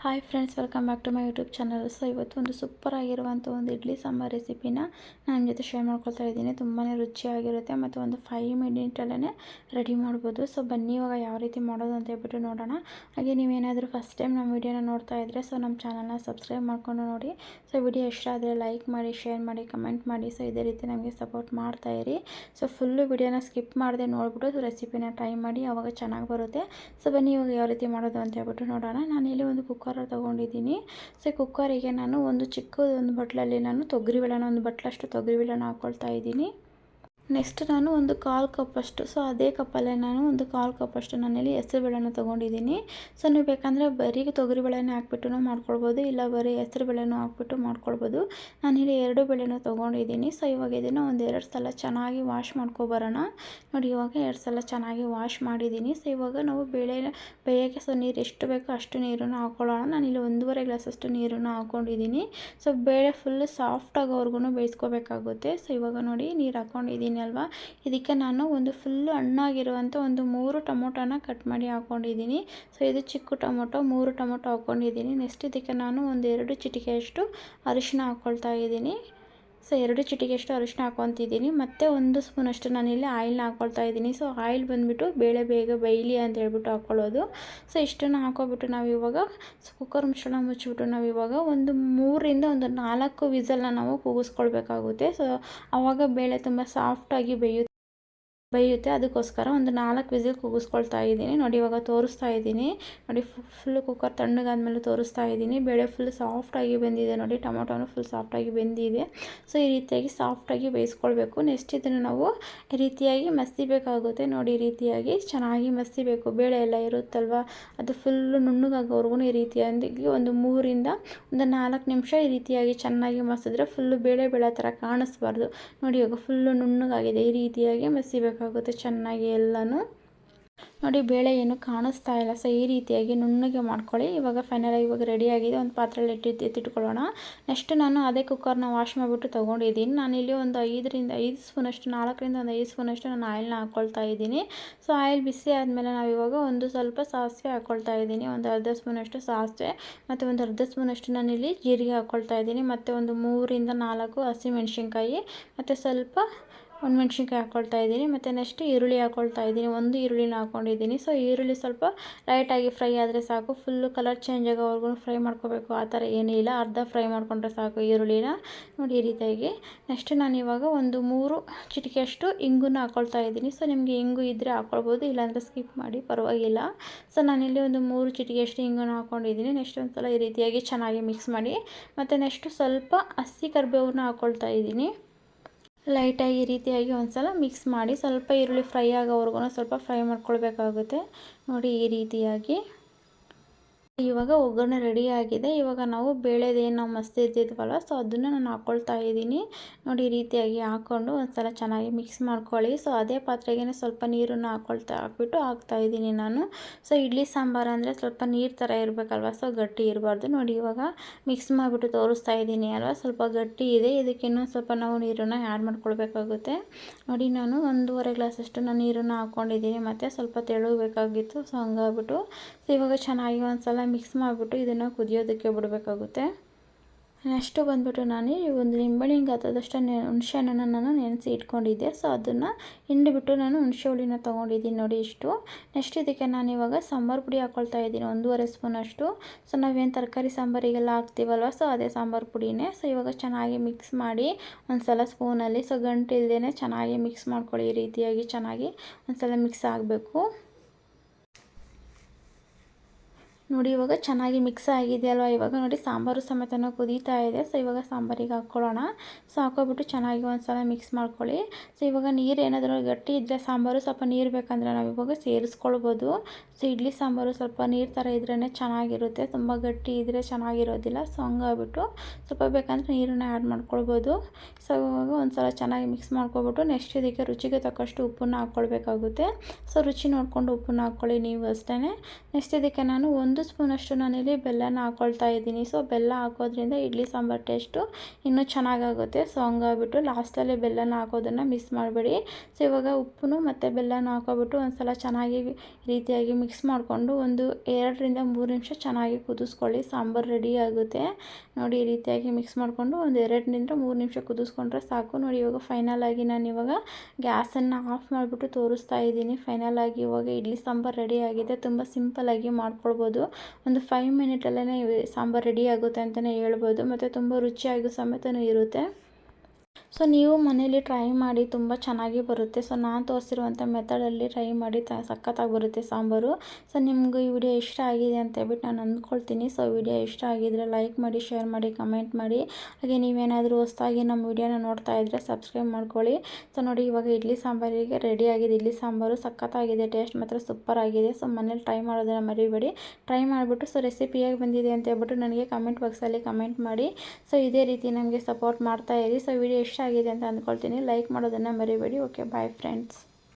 Hi friends, welcome back to my YouTube channel. So ಇವತ್ತು ಒಂದು super ಆಗಿರುವಂಥ ಒಂದು ಇಡ್ಲಿ ಸಾಂಬಾರ್ ರೆಸಿಪಿನ ನಾನು ನಿಮ್ಮ ಜೊತೆ ಶೇರ್ ಮಾಡ್ಕೊಳ್ತಾ ಇದ್ದೀನಿ. ತುಂಬಾ ರುಚಿಯಾಗಿರುತ್ತೆ ಮತ್ತು ಒಂದು 5 ಮಿನಿಟಲ್ಲೇ ರೆಡಿ ಮಾಡ್ಬೋದು. ಸೊ ಬನ್ನಿ ಇವಾಗ ಯಾವ ರೀತಿ ಮಾಡೋದು ಅಂತ ಹೇಳ್ಬಿಟ್ಟು ನೋಡೋಣ. ಹಾಗೆ ನೀವೇನಾದರೂ ಫಸ್ಟ್ ಟೈಮ್ ನಮ್ಮ ವೀಡಿಯೋನ ನೋಡ್ತಾ ಇದ್ದರೆ ಸೊ ನಮ್ಮ ಚಾನಲ್ನ ಸಬ್ಸ್ಕ್ರೈಬ್ ಮಾಡ್ಕೊಂಡು ನೋಡಿ. ಸೊ ವಿಡಿಯೋ ಇಷ್ಟ ಆದರೆ ಲೈಕ್ ಮಾಡಿ, ಶೇರ್ ಮಾಡಿ, ಕಮೆಂಟ್ ಮಾಡಿ. ಸೊ ಇದೇ ರೀತಿ ನಮಗೆ ಸಪೋರ್ಟ್ ಮಾಡ್ತಾಯಿರಿ. ಸೊ ಫುಲ್ಲು ವಿಡಿಯೋನ ಸ್ಕಿಪ್ ಮಾಡದೆ ನೋಡಿಬಿಟ್ಟು ರೆಸಿಪಿನ ಟ್ರೈ ಮಾಡಿ, ಆವಾಗ ಚೆನ್ನಾಗಿ ಬರುತ್ತೆ. ಸೊ ಬನ್ನಿ ಇವಾಗ ಯಾವ ರೀತಿ ಮಾಡೋದು ಅಂತ ಹೇಳ್ಬಿಟ್ಟು ನೋಡೋಣ. ನಾನಿಲ್ಲಿ ಒಂದು ಕುಕ್ಕರ್ ತೊಗೊಂಡಿದ್ದೀನಿ. ಸೊ ಕುಕ್ಕರಿಗೆ ನಾನು ಒಂದು ಚಿಕ್ಕದೊಂದು ಬಟ್ಲಲ್ಲಿ ನಾನು ತೊಗರಿಬೇಳೆನ ಒಂದು ಬಟ್ಲಷ್ಟು ತೊಗರಿಬೇಳೆನ ಹಾಕ್ಕೊಳ್ತಾ ಇದ್ದೀನಿ. ನೆಕ್ಸ್ಟ್ ನಾನು ಒಂದು 1/4 ಕಪ್ಪಷ್ಟು, ಸೊ ಅದೇ ಕಪ್ಪಲ್ಲೇ ನಾನು ಒಂದು 1/4 ಕಪ್ಪಷ್ಟು ನಾನಿಲ್ಲಿ ಹೆಸರುಬೇಳೆನ ತೊಗೊಂಡಿದ್ದೀನಿ. ಸೊ ನೀವು ಬೇಕಂದರೆ ಬರೀ ತೊಗರಿಬೇಳೆನೇ ಹಾಕ್ಬಿಟ್ಟು ಮಾಡ್ಕೊಳ್ಬೋದು, ಇಲ್ಲ ಬರೀ ಹೆಸರುಬೇಳೆನೂ ಹಾಕ್ಬಿಟ್ಟು ಮಾಡ್ಕೊಳ್ಬೋದು. ನಾನಿಲ್ಲಿ 2 ಬೇಳೆನೂ ತೊಗೊಂಡಿದ್ದೀನಿ. ಸೊ ಇವಾಗ ಇದನ್ನು ಒಂದು 2 ಸಲ ಚೆನ್ನಾಗಿ ವಾಶ್ ಮಾಡ್ಕೊಬರೋಣ. ನೋಡಿ ಇವಾಗ 2 ಸಲ ಚೆನ್ನಾಗಿ ವಾಶ್ ಮಾಡಿದ್ದೀನಿ. ಸೊ ಇವಾಗ ನಾವು ಬೇಳೆ ಬೇಯೋಕ್ಕೆ ಸೊ ನೀರು ಎಷ್ಟು ಬೇಕೋ ಅಷ್ಟು ನೀರನ್ನು ಹಾಕ್ಕೊಳ್ಳೋಣ. ನಾನಿಲ್ಲಿ 1.5 ಗ್ಲಾಸಷ್ಟು ನೀರನ್ನು ಹಾಕ್ಕೊಂಡಿದ್ದೀನಿ. ಸೊ ಬೇಳೆ ಫುಲ್ ಸಾಫ್ಟಾಗೋವರೆಗೂ ಬೇಯಿಸ್ಕೋಬೇಕಾಗುತ್ತೆ. ಸೊ ಇವಾಗ ನೋಡಿ ನೀರು ಹಾಕ್ಕೊಂಡಿದ್ದೀನಿ ಅಲ್ವಾ, ಇದಕ್ಕೆ ನಾನು ಒಂದು ಫುಲ್ಲು ಹಣ್ಣಾಗಿರುವಂಥ ಒಂದು 3 ಟೊಮೊಟೊನ ಕಟ್ ಮಾಡಿ ಹಾಕ್ಕೊಂಡಿದ್ದೀನಿ. ಸೊ ಇದು ಚಿಕ್ಕ ಟೊಮೊಟೊ, 3 ಟೊಮೊಟೊ ಹಾಕ್ಕೊಂಡಿದ್ದೀನಿ. ನೆಕ್ಸ್ಟ್ ಇದಕ್ಕೆ ನಾನು ಒಂದು 2 ಚಿಟಿಕೆಯಷ್ಟು ಅರಿಶಿನ ಹಾಕ್ಕೊಳ್ತಾ ಇದ್ದೀನಿ. ಸೊ 2 ಚಿಟಿಕೆಯಷ್ಟು ಅರಿಶಿನ ಹಾಕ್ಕೊತಿದ್ದೀನಿ. ಮತ್ತು 1 ಸ್ಪೂನಷ್ಟು ನಾನಿಲ್ಲಿ ಆಯಿಲ್ನ ಹಾಕ್ಕೊಳ್ತಾ ಇದ್ದೀನಿ. ಸೊ ಆಯಿಲ್ ಬಂದುಬಿಟ್ಟು ಬೇಳೆ ಬೇಗ ಬೇಯಲಿ ಅಂತ ಹೇಳ್ಬಿಟ್ಟು ಹಾಕ್ಕೊಳ್ಳೋದು. ಸೊ ಇಷ್ಟನ್ನು ಹಾಕೋಬಿಟ್ಟು ನಾವು ಇವಾಗ ಕುಕ್ಕರ್ ಮುಚ್ಚಳ ಮುಚ್ಚಿಬಿಟ್ಟು ನಾವು ಇವಾಗ ಒಂದು 3ರಿಂದ ಒಂದು 4 ವಿಸಲ್ನ ನಾವು ಕೂಗಿಸ್ಕೊಳ್ಬೇಕಾಗುತ್ತೆ. ಸೊ ಆವಾಗ ಬೇಳೆ ತುಂಬ ಸಾಫ್ಟಾಗಿ ಬೇಯುತ್ತೆ. ಅದಕ್ಕೋಸ್ಕರ ಒಂದು 4 ವಿಸಿಲ್ ಕೂಗಿಸ್ಕೊಳ್ತಾ ಇದ್ದೀನಿ. ನೋಡಿ ಇವಾಗ ತೋರಿಸ್ತಾ ಇದ್ದೀನಿ. ನೋಡಿ ಫುಲ್ಲು ಕುಕ್ಕರ್ ತಣ್ಣಗಾದ್ಮೇಲೆ ತೋರಿಸ್ತಾ ಇದ್ದೀನಿ. ಬೇಳೆ ಫುಲ್ ಸಾಫ್ಟಾಗಿ ಬೆಂದಿದೆ. ನೋಡಿ ಟೊಮೊಟೊನು ಫುಲ್ ಸಾಫ್ಟಾಗಿ ಬೆಂದಿದೆ. ಸೊ ಈ ರೀತಿಯಾಗಿ ಸಾಫ್ಟಾಗಿ ಬೇಯಿಸ್ಕೊಳ್ಬೇಕು. ನೆಕ್ಸ್ಟ್ ಇದನ್ನು ನಾವು ಈ ರೀತಿಯಾಗಿ ಮಸಿಬೇಕಾಗುತ್ತೆ. ನೋಡಿ ಈ ರೀತಿಯಾಗಿ ಚೆನ್ನಾಗಿ ಮಸಿಬೇಕು. ಬೇಳೆ ಎಲ್ಲ ಇರುತ್ತಲ್ವ, ಅದು ಫುಲ್ಲು ನುಣ್ಣಗಾಗೋವರೆಗೂ ಈ ರೀತಿಯಾಗಿ ಒಂದು 3ರಿಂದ ಒಂದು 4 ನಿಮಿಷ ಈ ರೀತಿಯಾಗಿ ಚೆನ್ನಾಗಿ ಮಸಿದ್ರೆ ಫುಲ್ಲು ಬೇಳೆ ಥರ ಕಾಣಿಸ್ಬಾರ್ದು. ನೋಡಿ ಇವಾಗ ಫುಲ್ಲು ನುಣ್ಣಗಾಗಿದೆ. ಈ ರೀತಿಯಾಗಿ ಮಸಿಬೇಕಾಗುತ್ತೆ ಚೆನ್ನಾಗಿ ಎಲ್ಲನೂ. ನೋಡಿ ಬೇಳೆ ಏನು ಕಾಣಿಸ್ತಾ ಇಲ್ಲ. ಸೊ ಈ ರೀತಿಯಾಗಿ ನುಣ್ಣಗೆ ಮಾಡ್ಕೊಳ್ಳಿ. ಇವಾಗ ಫೈನಲಾಗಿ ಇವಾಗ ರೆಡಿಯಾಗಿದೆ. ಒಂದು ಪಾತ್ರೆಯಲ್ಲಿ ಎತ್ತಿಟ್ಕೊಳ್ಳೋಣ. ನೆಕ್ಸ್ಟ್ ನಾನು ಅದೇ ಕುಕ್ಕರ್ನ ವಾಶ್ ಮಾಡಿಬಿಟ್ಟು ತೊಗೊಂಡಿದ್ದೀನಿ. ನಾನಿಲ್ಲಿ ಒಂದು 5 ಸ್ಪೂನಷ್ಟು 4ರಿಂದ ಒಂದು 5 ಸ್ಪೂನಷ್ಟು ನಾನು ಆಯಿಲ್ನ ಹಾಕ್ಕೊಳ್ತಾ ಇದ್ದೀನಿ. ಸೊ ಆಯಿಲ್ ಬಿಸಿ ಆದಮೇಲೆ ನಾವು ಇವಾಗ ಒಂದು ಸ್ವಲ್ಪ ಸಾಸಿವೆ ಹಾಕ್ಕೊಳ್ತಾ ಇದ್ದೀನಿ. ಒಂದು ಅರ್ಧ ಸ್ಪೂನಷ್ಟು ಸಾಸಿವೆ ಮತ್ತು ಒಂದು ಅರ್ಧ ಸ್ಪೂನಷ್ಟು ನಾನಿಲ್ಲಿ ಜೀರಿಗೆ ಹಾಕ್ಕೊಳ್ತಾ ಇದ್ದೀನಿ. ಮತ್ತು ಒಂದು 3ರಿಂದ 4 ಹಸಿಮೆಣ್ಸಿನ್ಕಾಯಿ ಮತ್ತು ಸ್ವಲ್ಪ ಮೆಣಸಿನ್ಕಾಯಿ ಹಾಕ್ಕೊಳ್ತಾ ಇದ್ದೀನಿ. ಮತ್ತು ನೆಕ್ಸ್ಟ್ ಈರುಳ್ಳಿ ಹಾಕ್ಕೊಳ್ತಾ ಇದ್ದೀನಿ. ಒಂದು ಈರುಳ್ಳಿನ ಹಾಕ್ಕೊಂಡಿದ್ದೀನಿ. ಸೊ ಈರುಳ್ಳಿ ಸ್ವಲ್ಪ ಲೈಟಾಗಿ ಫ್ರೈ ಆದರೆ ಸಾಕು. ಫುಲ್ಲು ಕಲರ್ ಚೇಂಜ್ ಆಗೋವರೆಗೂ ಫ್ರೈ ಮಾಡ್ಕೋಬೇಕು ಆ ಥರ ಏನೂ ಇಲ್ಲ. ಅರ್ಧ ಫ್ರೈ ಮಾಡಿಕೊಂಡ್ರೆ ಸಾಕು ಈರುಳ್ಳಿನ. ನೋಡಿ ಈ ರೀತಿಯಾಗಿ. ನೆಕ್ಸ್ಟ್ ನಾನು ಇವಾಗ ಒಂದು 3 ಚಿಟಿಕೆಯಷ್ಟು ಇಂಗನ್ನು ಹಾಕ್ಕೊಳ್ತಾ ಇದ್ದೀನಿ. ಸೊ ನಿಮಗೆ ಇಂಗು ಇದ್ದರೆ ಹಾಕ್ಕೊಳ್ಬೋದು, ಇಲ್ಲಾಂದರೆ ಸ್ಕಿಪ್ ಮಾಡಿ ಪರವಾಗಿಲ್ಲ. ಸೊ ನಾನಿಲ್ಲಿ ಒಂದು 3 ಚಿಟಿಕೆಯಷ್ಟು ಇಂಗನ್ನು ಹಾಕ್ಕೊಂಡಿದ್ದೀನಿ. ನೆಕ್ಸ್ಟ್ ಒಂದು ಸಲ ಈ ರೀತಿಯಾಗಿ ಚೆನ್ನಾಗಿ ಮಿಕ್ಸ್ ಮಾಡಿ. ಮತ್ತು ನೆಕ್ಸ್ಟು ಸ್ವಲ್ಪ ಹಸಿ ಕರಿಬೇವನ್ನ ಹಾಕ್ಕೊಳ್ತಾ ಇದ್ದೀನಿ. ಲೈಟಾಗಿ ಈ ರೀತಿಯಾಗಿ ಒಂದು ಸಲ ಮಿಕ್ಸ್ ಮಾಡಿ ಸ್ವಲ್ಪ ಈರುಳ್ಳಿ ಫ್ರೈ ಆಗೋವರೆಗೂ ಸ್ವಲ್ಪ ಫ್ರೈ ಮಾಡ್ಕೊಳ್ಬೇಕಾಗುತ್ತೆ. ನೋಡಿ ಈ ರೀತಿಯಾಗಿ. ಇವಾಗ ಒಗ್ಗರಣೆ ರೆಡಿ ಆಗಿದೆ. ಇವಾಗ ನಾವು ಬೇಳೆದೇನು ನಾವು ಮಸ್ತಿದ್ದಿದ್ವಲ್ಲ, ಸೊ ಅದನ್ನು ನಾನು ಹಾಕ್ಕೊಳ್ತಾ ಇದ್ದೀನಿ. ನೋಡಿ ಈ ರೀತಿಯಾಗಿ ಹಾಕ್ಕೊಂಡು ಒಂದು ಸಲ ಚೆನ್ನಾಗಿ ಮಿಕ್ಸ್ ಮಾಡ್ಕೊಳ್ಳಿ. ಸೊ ಅದೇ ಪಾತ್ರೆಗೆ ಸ್ವಲ್ಪ ನೀರನ್ನು ಹಾಕ್ಬಿಟ್ಟು ಹಾಕ್ತಾಯಿದ್ದೀನಿ ನಾನು. ಸೊ ಇಡ್ಲಿ ಸಾಂಬಾರು ಅಂದರೆ ಸ್ವಲ್ಪ ನೀರು ಥರ ಇರಬೇಕಲ್ವ, ಸೊ ಗಟ್ಟಿ ಇರಬಾರ್ದು. ನೋಡಿ ಇವಾಗ ಮಿಕ್ಸ್ ಮಾಡಿಬಿಟ್ಟು ತೋರಿಸ್ತಾ ಇದ್ದೀನಿ ಅಲ್ವಾ, ಸ್ವಲ್ಪ ಗಟ್ಟಿ ಇದೆ. ಇದಕ್ಕೆ ಇನ್ನೊಂದು ಸ್ವಲ್ಪ ನಾವು ನೀರನ್ನು ಆ್ಯಡ್ ಮಾಡ್ಕೊಳ್ಬೇಕಾಗುತ್ತೆ. ನೋಡಿ ನಾನು 1.5 ಗ್ಲಾಸಷ್ಟು ನಾನು ನೀರನ್ನು ಹಾಕ್ಕೊಂಡಿದ್ದೀನಿ. ಮತ್ತು ಸ್ವಲ್ಪ ತೆಳುಬೇಕಾಗಿತ್ತು, ಸೊ ಹಂಗಾಗ್ಬಿಟ್ಟು. ಸೊ ಇವಾಗ ಚೆನ್ನಾಗಿ ಒಂದು ಸಲ ಮಿಕ್ಸ್ ಮಾಡಿಬಿಟ್ಟು ಇದನ್ನು ಕುದಿಯೋದಕ್ಕೆ ಬಿಡಬೇಕಾಗುತ್ತೆ. ನೆಕ್ಸ್ಟು ಬಂದುಬಿಟ್ಟು ನಾನು ಒಂದು ನಿಂಬೆಹಣ್ಣಿನ ಗಾತ್ರದಷ್ಟು ಹುಣಸೆ ಹಣ್ಣನ್ನು ನಾನು ನೆನೆಸಿ ಇಟ್ಕೊಂಡಿದ್ದೆ. ಸೊ ಅದನ್ನು ಹಿಂಡಿಬಿಟ್ಟು ನಾನು ಹುಣಸೆ ಹುಳಿನ ತೊಗೊಂಡಿದ್ದೀನಿ. ನೋಡಿ ಇಷ್ಟು. ನೆಕ್ಸ್ಟ್ ಇದಕ್ಕೆ ನಾನು ಇವಾಗ ಸಾಂಬಾರು ಪುಡಿ ಹಾಕ್ಕೊಳ್ತಾ ಇದ್ದೀನಿ, 1.5 ಸ್ಪೂನಷ್ಟು. ಸೊ ನಾವೇನು ತರಕಾರಿ ಸಾಂಬಾರಿಗೆಲ್ಲ ಹಾಕ್ತೀವಲ್ವ, ಸೊ ಅದೇ ಸಾಂಬಾರು ಪುಡಿನೇ. ಸೊ ಇವಾಗ ಚೆನ್ನಾಗಿ ಮಿಕ್ಸ್ ಮಾಡಿ ಒಂದು ಸಲ ಸ್ಪೂನಲ್ಲಿ, ಸೊ ಗಂಟು ಇಲ್ಲದೇ ಚೆನ್ನಾಗಿ ಮಿಕ್ಸ್ ಮಾಡ್ಕೊಳ್ಳಿ. ಈ ರೀತಿಯಾಗಿ ಚೆನ್ನಾಗಿ ಒಂದು ಸಲ ಮಿಕ್ಸ್ ಆಗಬೇಕು. ನೋಡಿ ಇವಾಗ ಚೆನ್ನಾಗಿ ಮಿಕ್ಸ್ ಆಗಿದೆ ಅಲ್ವಾ. ಇವಾಗ ನೋಡಿ ಸಾಂಬಾರು ಸಮೇತನೂ ಕುದೀತಾ ಇದೆ. ಸೊ ಇವಾಗ ಸಾಂಬಾರಿಗೆ ಹಾಕ್ಕೊಳ್ಳೋಣ. ಸೊ ಹಾಕೋಬಿಟ್ಟು ಚೆನ್ನಾಗಿ ಒಂದು ಸಲ ಮಿಕ್ಸ್ ಮಾಡ್ಕೊಳ್ಳಿ. ಸೊ ಇವಾಗ ನೀರು ಏನಾದರೂ ಗಟ್ಟಿ ಇದ್ದರೆ ಸಾಂಬಾರು ಸ್ವಲ್ಪ ನೀರು ಬೇಕಂದರೆ ನಾವು ಇವಾಗ ಸೇರಿಸ್ಕೊಳ್ಬೋದು. ಸೊ ಇಡ್ಲಿ ಸಾಂಬಾರು ಸ್ವಲ್ಪ ನೀರು ಥರ ಇದ್ರೇ ಚೆನ್ನಾಗಿರುತ್ತೆ, ತುಂಬ ಗಟ್ಟಿ ಇದ್ದರೆ ಚೆನ್ನಾಗಿರೋದಿಲ್ಲ. ಸೊ ಹಂಗಾಗ್ಬಿಟ್ಟು ಸ್ವಲ್ಪ ಬೇಕಂದರೆ ನೀರನ್ನು ಆ್ಯಡ್ ಮಾಡ್ಕೊಳ್ಬೋದು. ಸೊ ಇವಾಗ ಒಂದು ಸಲ ಚೆನ್ನಾಗಿ ಮಿಕ್ಸ್ ಮಾಡ್ಕೊಬಿಟ್ಟು ನೆಕ್ಸ್ಟ್ ಇದಕ್ಕೆ ರುಚಿಗೆ ತಕ್ಕಷ್ಟು ಉಪ್ಪನ್ನು ಹಾಕ್ಕೊಳ್ಬೇಕಾಗುತ್ತೆ. ಸೊ ರುಚಿ ನೋಡಿಕೊಂಡು ಉಪ್ಪನ್ನು ಹಾಕ್ಕೊಳ್ಳಿ ನೀವು ಅಷ್ಟೇ. ನೆಕ್ಸ್ಟ್ ಇದಕ್ಕೆ ನಾನು 1 1 ಸ್ಪೂನಷ್ಟು ನಾನಿಲ್ಲಿ ಬೆಲ್ಲನ ಹಾಕ್ಕೊಳ್ತಾ ಇದ್ದೀನಿ. ಸೊ ಬೆಲ್ಲ ಹಾಕೋದ್ರಿಂದ ಇಡ್ಲಿ ಸಾಂಬಾರು ಟೇಸ್ಟು ಇನ್ನೂ ಚೆನ್ನಾಗಾಗುತ್ತೆ. ಸೊ ಹಂಗಾಗ್ಬಿಟ್ಟು ಲಾಸ್ಟಲ್ಲಿ ಬೆಲ್ಲನ ಹಾಕೋದನ್ನು ಮಿಸ್ ಮಾಡಬೇಡಿ. ಸೊ ಇವಾಗ ಉಪ್ಪು ಮತ್ತು ಬೆಲ್ಲನ ಹಾಕೋಬಿಟ್ಟು ಒಂದು ಸಲ ಚೆನ್ನಾಗಿ ರೀತಿಯಾಗಿ ಮಿಕ್ಸ್ ಮಾಡಿಕೊಂಡು ಒಂದು 2 ರಿಂದ 3 ನಿಮಿಷ ಚೆನ್ನಾಗಿ ಕುದಿಸ್ಕೊಳ್ಳಿ. ಸಾಂಬಾರು ರೆಡಿ ಆಗುತ್ತೆ. ನೋಡಿ ಈ ರೀತಿಯಾಗಿ ಮಿಕ್ಸ್ ಮಾಡಿಕೊಂಡು ಒಂದು 2 ರಿಂದ 3 ನಿಮಿಷ ಕುದಿಸ್ಕೊಂಡ್ರೆ ಸಾಕು. ನೋಡಿ ಇವಾಗ ಫೈನಲ್ ಆಗಿ ನಾನು ಇವಾಗ ಗ್ಯಾಸನ್ನು ಆಫ್ ಮಾಡಿಬಿಟ್ಟು ತೋರಿಸ್ತಾ ಇದ್ದೀನಿ. ಫೈನಲ್ ಆಗಿ ಇವಾಗ ಇಡ್ಲಿ ಸಾಂಬಾರು ರೆಡಿ ಆಗಿದೆ. ತುಂಬ ಸಿಂಪಲ್ಲಾಗಿ ಮಾಡ್ಕೊಳ್ಬೋದು. ಒಂದು 5 ಮಿನಿಟಲ್ಲೇ ಸಾಂಬಾರು ರೆಡಿ ಆಗುತ್ತೆ ಅಂತಲೇ ಹೇಳ್ಬೋದು. ಮತ್ತು ತುಂಬ ರುಚಿಯಾಗಿ ಸಮೇತನೂ ಇರುತ್ತೆ. ಸೊ ನೀವು ಮನೇಲಿ ಟ್ರೈ ಮಾಡಿ, ತುಂಬ ಚೆನ್ನಾಗಿ ಬರುತ್ತೆ. ಸೊ ನಾನು ತೋರಿಸಿರುವಂಥ ಮೆಥಡಲ್ಲಿ ಟ್ರೈ ಮಾಡಿ, ಸಖತ್ತಾಗಿ ಬರುತ್ತೆ ಸಾಂಬಾರು. ಸೊ ನಿಮ್ಗೆ ಈ ವಿಡಿಯೋ ಇಷ್ಟ ಆಗಿದೆ ಅಂತ ಹೇಳ್ಬಿಟ್ಟು ನಾನು ಅಂದ್ಕೊಳ್ತೀನಿ. ಸೊ ವಿಡಿಯೋ ಇಷ್ಟ ಆಗಿದ್ದರೆ ಲೈಕ್ ಮಾಡಿ, ಶೇರ್ ಮಾಡಿ, ಕಮೆಂಟ್ ಮಾಡಿ. ಹಾಗೆ ನೀವೇನಾದರೂ ಹೊಸದಾಗಿ ನಮ್ಮ ವಿಡಿಯೋನ ನೋಡ್ತಾ ಇದ್ದರೆ ಸಬ್ಸ್ಕ್ರೈಬ್ ಮಾಡ್ಕೊಳ್ಳಿ. ಸೊ ನೋಡಿ ಇವಾಗ ಇಡ್ಲಿ ಸಾಂಬಾರಿಗೆ ರೆಡಿ ಆಗಿದೆ. ಇಡ್ಲಿ ಸಾಂಬಾರು ಸಖತ್ತಾಗಿದೆ. ಟೇಸ್ಟ್ ಮಾತ್ರ ಸೂಪರ್ ಆಗಿದೆ. ಸೊ ಮನೇಲಿ ಟ್ರೈ ಮಾಡೋದನ್ನು ಮರಿಬೇಡಿ. ಟ್ರೈ ಮಾಡಿಬಿಟ್ಟು ಸೊ ರೆಸಿಪಿ ಹೇಗೆ ಬಂದಿದೆ ಅಂತ ಹೇಳ್ಬಿಟ್ಟು ನನಗೆ ಕಮೆಂಟ್ ಬಾಕ್ಸಲ್ಲಿ ಕಮೆಂಟ್ ಮಾಡಿ. ಸೊ ಇದೇ ರೀತಿ ನಮಗೆ ಸಪೋರ್ಟ್ ಮಾಡ್ತಾ ಇರಿ. ಸೊ ವಿಡಿಯೋ ಇಷ್ಟ ಆಗಿದೆ ಅಂತ ಅಂದ್ಕೊಳ್ತೀನಿ. ಲೈಕ್ ಮಾಡೋದನ್ನು ಮರಿಬೇಡಿ. Okay, bye friends.